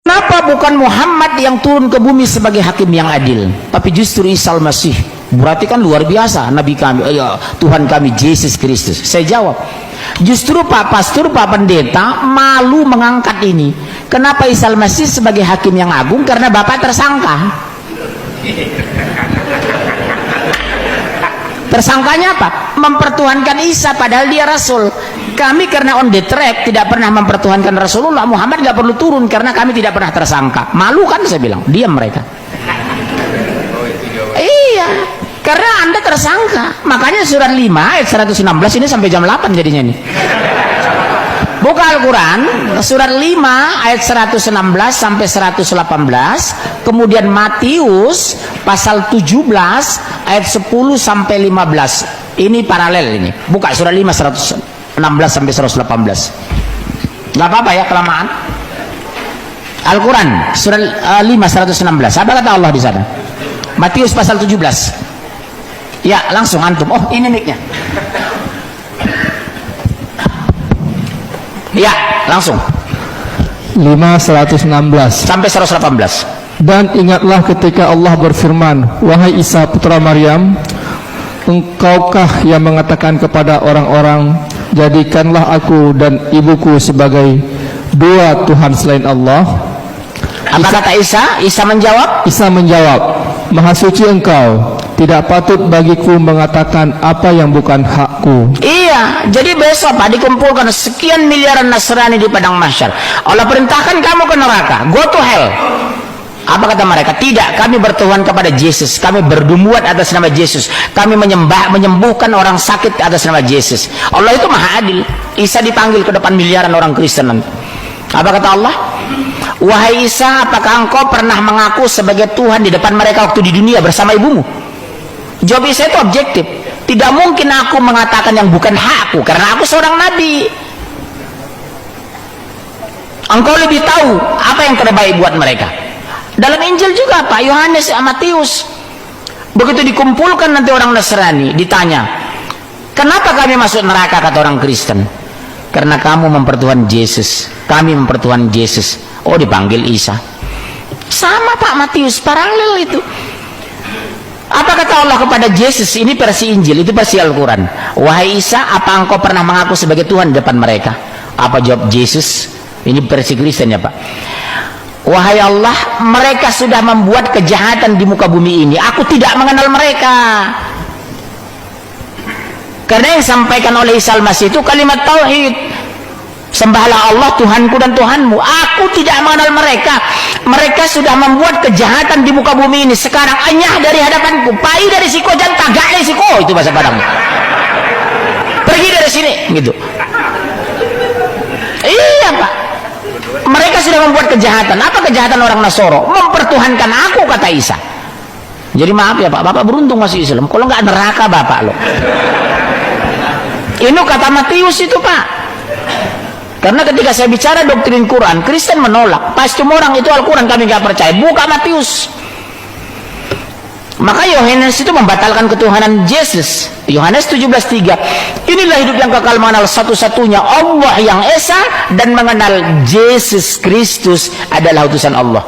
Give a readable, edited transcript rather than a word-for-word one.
Kenapa bukan Muhammad yang turun ke bumi sebagai hakim yang adil, tapi justru Isa Al-Masih? Berarti kan luar biasa Nabi kami, Tuhan kami Yesus Kristus. Saya jawab, justru Pak Pastor, Pak Pendeta malu mengangkat ini. Kenapa Isa Al-Masih sebagai hakim yang agung? Karena Bapak tersangka. Tersangkanya apa? Mempertuhankan Isa padahal dia Rasul. Kami karena on the track tidak pernah mempertuhankan Rasulullah Muhammad, gak perlu turun karena kami tidak pernah tersangka. Malu kan saya bilang, diam mereka. Iya, karena Anda tersangka. Makanya surat 5 ayat 116 ini sampai jam 8 jadinya nih. Buka Al-Quran surat 5 ayat 116 sampai 118, kemudian Matius pasal 17 ayat 10 sampai 15. Ini paralel ini. Buka surat 5 116 sampai 118. Gak apa-apa ya kelamaan. Al-Quran surat 5 116. Apa kata Allah di sana? Matius pasal 17. Ya, langsung antum. Oh, ini mic-nya. Ya, langsung. 5:116 sampai 118. Dan ingatlah ketika Allah berfirman, wahai Isa putra Maryam, engkaukah yang mengatakan kepada orang-orang, jadikanlah aku dan ibuku sebagai dua Tuhan selain Allah? Apa kata Isa? Isa menjawab, Maha suci engkau, tidak patut bagiku mengatakan apa yang bukan hakku. Iya, jadi besok Pak dikumpulkan sekian miliaran Nasrani di padang mahsyar. Allah perintahkan kamu ke neraka, go to hell. Apa kata mereka? Tidak, kami bertuhan kepada Yesus, kami berdumuat atas nama Yesus, kami menyembuhkan orang sakit atas nama Yesus. Allah itu maha adil. Isa dipanggil ke depan miliaran orang Kristen nanti. Apa kata Allah? Wahai Isa, apakah engkau pernah mengaku sebagai Tuhan di depan mereka waktu di dunia bersama ibumu? Jawab Isa itu objektif. Tidak mungkin aku mengatakan yang bukan hakku, karena aku seorang nabi. Engkau lebih tahu apa yang terbaik buat mereka. Dalam Injil juga Pak Yohanes, Matius, begitu dikumpulkan nanti orang Nasrani, ditanya, kenapa kami masuk neraka? Kata orang Kristen, karena kamu mempertuhan Yesus, kami mempertuhan Yesus. Oh, dipanggil Isa. Sama Pak Matius, paralel itu. Apa kata Allah kepada Yesus? Ini versi Injil, itu versi Al-Quran. Wahai Isa, apa engkau pernah mengaku sebagai Tuhan di depan mereka? Apa jawab Yesus? Ini versi Kristen ya Pak. Wahai Allah, mereka sudah membuat kejahatan di muka bumi ini, aku tidak mengenal mereka. Karena yang disampaikan oleh Isa Al-Masih itu kalimat tauhid. Sembahlah Allah Tuhanku dan Tuhanmu. Aku tidak mengenal mereka. Mereka sudah membuat kejahatan di muka bumi ini. Sekarang anyah dari hadapanku, pai dari siko, dan tagak dari siko. Itu bahasa Padang. Pergi dari sini, gitu. Iya Pak. Mereka sudah membuat kejahatan. Apa kejahatan orang Nasoro? Mempertuhankan aku, kata Isa. Jadi maaf ya Pak, Bapak beruntung masih Islam. Kalau nggak neraka Bapak loh. Ini kata Matius itu Pak. Karena ketika saya bicara doktrin Quran, Kristen menolak. Pas cuma orang itu Al-Quran kami nggak percaya. Buka Matius. Maka Yohanes itu membatalkan ketuhanan Yesus. Yohanes 17:3. Inilah hidup yang kekal, mengenal satu-satunya Allah yang Esa dan mengenal Yesus Kristus adalah utusan Allah.